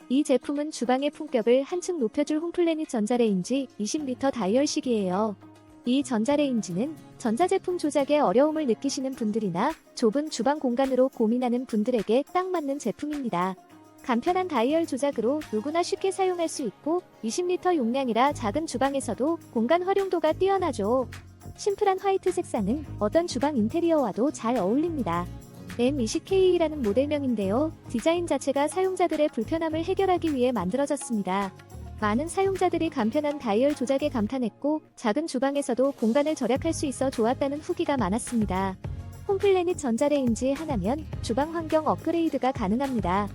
이 제품은 주방의 품격을 한층 높여줄 홈플래닛 전자레인지 20L 다이얼식이에요. 이 전자레인지는 전자제품 조작에 어려움을 느끼시는 분들이나 좁은 주방 공간으로 고민하는 분들에게 딱 맞는 제품입니다. 간편한 다이얼 조작으로 누구나 쉽게 사용할 수 있고 20L 용량이라 작은 주방에서도 공간 활용도가 뛰어나죠. 심플한 화이트 색상은 어떤 주방 인테리어와도 잘 어울립니다. M20K라는 모델명인데요. 디자인 자체가 사용자들의 불편함을 해결하기 위해 만들어졌습니다. 많은 사용자들이 간편한 다이얼 조작에 감탄했고 작은 주방에서도 공간을 절약할 수 있어 좋았다는 후기가 많았습니다. 홈플래닛 전자레인지 하나면 주방 환경 업그레이드가 가능합니다.